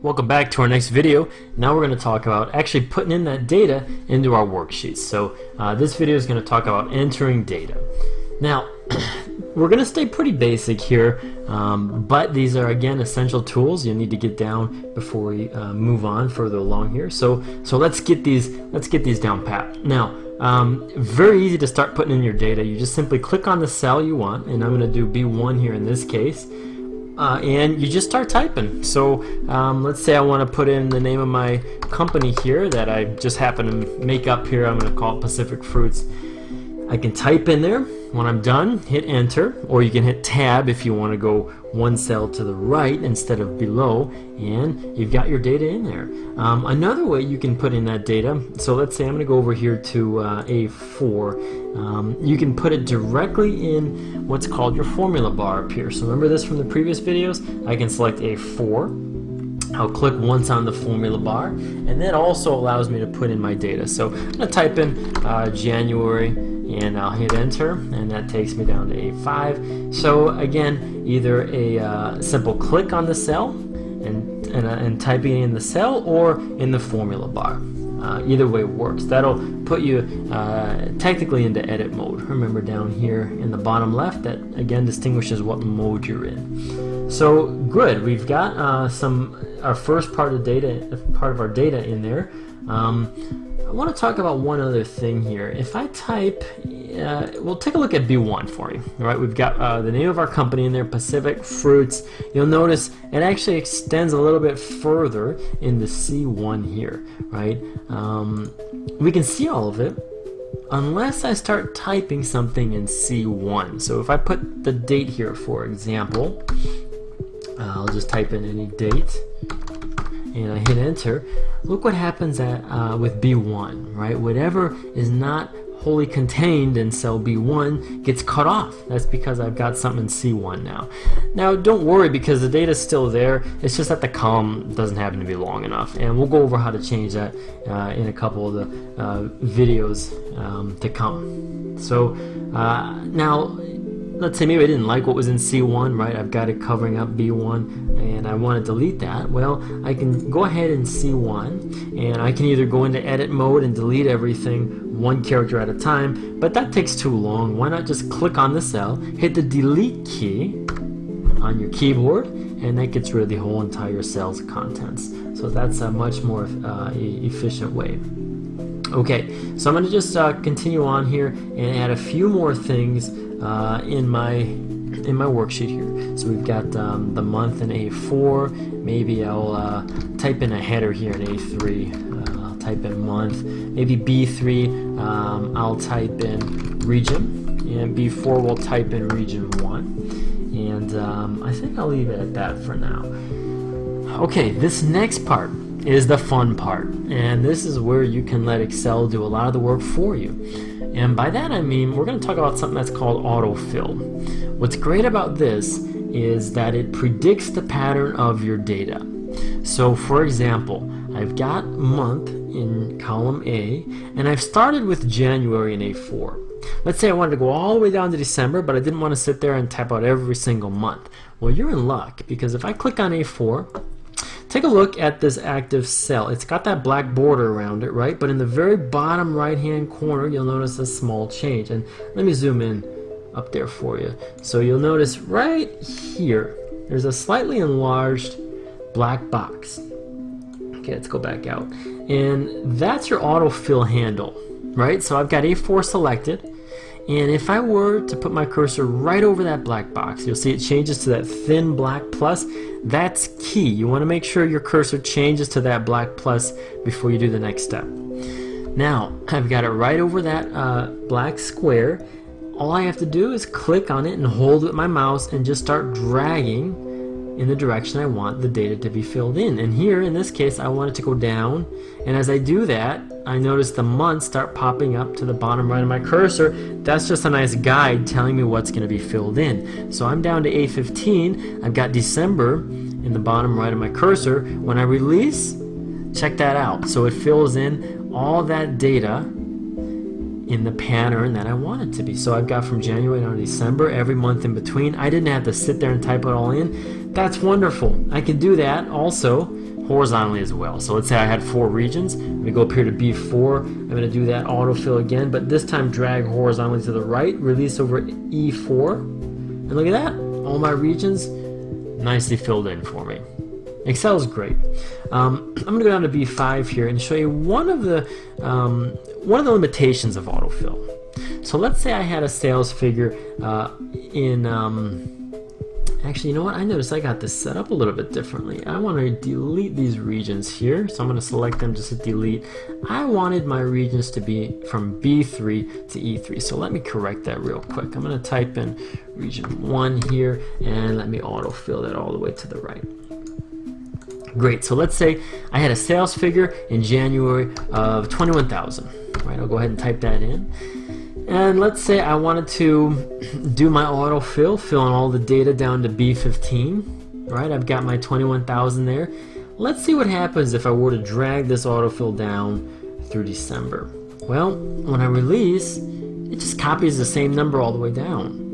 Welcome back to our next video. Now we're going to talk about actually putting in that data into our worksheets. So this video is going to talk about entering data. Now we're going to stay pretty basic here, but these are again essential tools you need to get down before we move on further along here. So let's get these down pat. Now very easy to start putting in your data. You just simply click on the cell you want, and I'm going to do B1 here in this case. And you just start typing. So let's say I want to put in the name of my company here that I just happen to make up here. I'm going to call it Pacific Fruits. I can type in there. When I'm done, hit enter, or you can hit tab if you want to go one cell to the right instead of below, and you've got your data in there. Another way you can put in that data, so let's say I'm going to go over here to A4. You can put it directly in what's called your formula bar up here. So remember this from the previous videos? I can select A4. I'll click once on the formula bar, and that also allows me to put in my data. So I'm going to type in January, and I'll hit enter, and that takes me down to A5. So again, either a simple click on the cell and typing in the cell, or in the formula bar. Either way works. That'll put you technically into edit mode. Remember down here in the bottom left, that again distinguishes what mode you're in. So good, we've got our first part of our data in there. I want to talk about one other thing here. If I type, we'll take a look at B1 for you. All right, we've got the name of our company in there, Pacific Fruits. You'll notice it actually extends a little bit further into C1 here, right? We can see all of it unless I start typing something in C1. So if I put the date here, for example, I'll just type in any date, and I hit enter. Look what happens with B1, right? Whatever is not wholly contained in cell B1 gets cut off. That's because I've got something in C1 now. Now don't worry, because the data is still there. It's just that the column doesn't happen to be long enough, and we'll go over how to change that in a couple of the videos to come. So now let's say maybe I didn't like what was in C1, right? I've got it covering up B1 and I want to delete that. Well, I can go ahead in C1, and I can either go into edit mode and delete everything one character at a time, but that takes too long. Why not just click on the cell, hit the delete key on your keyboard, and that gets rid of the whole entire cell's contents. So that's a much more efficient way. Okay, so I'm going to just continue on here and add a few more things in my worksheet here. So we've got the month in A4. Maybe I'll type in a header here in A3. I'll type in month. Maybe B3 I'll type in region, and B4 we'll type in region 1. And I think I'll leave it at that for now. Okay, this next part is the fun part, and this is where you can let Excel do a lot of the work for you. And by that I mean we're going to talk about something that's called autofill. What's great about this is that it predicts the pattern of your data. So for example, I've got month in column A, and I've started with January in A4. Let's say I wanted to go all the way down to December, but I didn't want to sit there and type out every single month. Well, you're in luck, because if I click on A4, take a look at this active cell. It's got that black border around it, right? But in the very bottom right hand corner, you'll notice a small change. And let me zoom in up there for you. So you'll notice right here, there's a slightly enlarged black box. Okay, let's go back out. And that's your autofill handle, right? So I've got A4 selected. And if I were to put my cursor right over that black box, you'll see it changes to that thin black plus. That's key. You want to make sure your cursor changes to that black plus before you do the next step. Now, I've got it right over that black square. All I have to do is click on it and hold with my mouse and just start dragging in the direction I want the data to be filled in. And here, in this case, I want it to go down. And as I do that, I notice the months start popping up to the bottom right of my cursor. That's just a nice guide telling me what's going to be filled in. So I'm down to A15. I've got December in the bottom right of my cursor. When I release, check that out. So it fills in all that data in the pattern that I want it to be. So I've got from January to December, every month in between. I didn't have to sit there and type it all in. That's wonderful. I can do that also horizontally as well. So let's say I had 4 regions. I'm going to go up here to B4. I'm going to do that autofill again, but this time drag horizontally to the right, release over E4. And look at that. All my regions nicely filled in for me. Excel is great. I'm going to go down to B5 here and show you one of the limitations of autofill. So let's say I had a sales figure actually, you know what? I noticed I got this set up a little bit differently. I want to delete these regions here, so I'm going to select them just to delete. I wanted my regions to be from B3 to E3, so let me correct that real quick. I'm going to type in region 1 here, and let me autofill that all the way to the right. Great, so let's say I had a sales figure in January of 21,000. Right, I'll go ahead and type that in. And let's say I wanted to do my autofill, fill in all the data down to B15. Right, I've got my 21,000 there. Let's see what happens if I were to drag this autofill down through December. Well, when I release, it just copies the same number all the way down.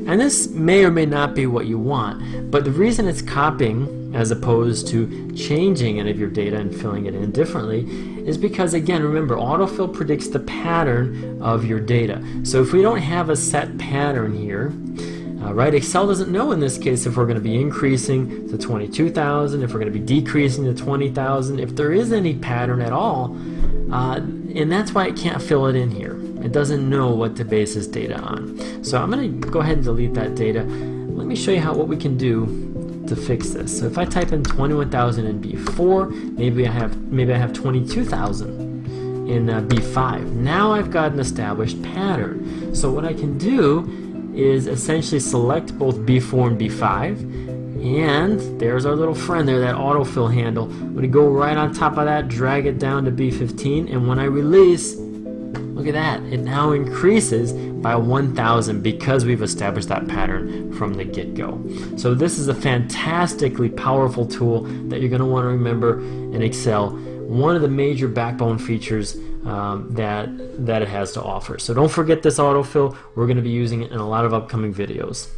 And this may or may not be what you want, but the reason it's copying as opposed to changing any of your data and filling it in differently is because, again, remember, autofill predicts the pattern of your data. So if we don't have a set pattern here, right, Excel doesn't know in this case if we're going to be increasing to 22,000, if we're going to be decreasing to 20,000, if there is any pattern at all, and that's why it can't fill it in here. It doesn't know what to base this data on. So I'm going to go ahead and delete that data. Let me show you what we can do to fix this. So if I type in 21,000 in B4, maybe I have 22,000 in B5. Now I've got an established pattern. So what I can do is essentially select both B4 and B5, and there's our little friend there, that autofill handle. I'm going to go right on top of that, drag it down to B15, and when I release, look at that, it now increases by 1,000 because we've established that pattern from the get-go. So this is a fantastically powerful tool that you're going to want to remember in Excel. One of the major backbone features that it has to offer. So don't forget this autofill. We're going to be using it in a lot of upcoming videos.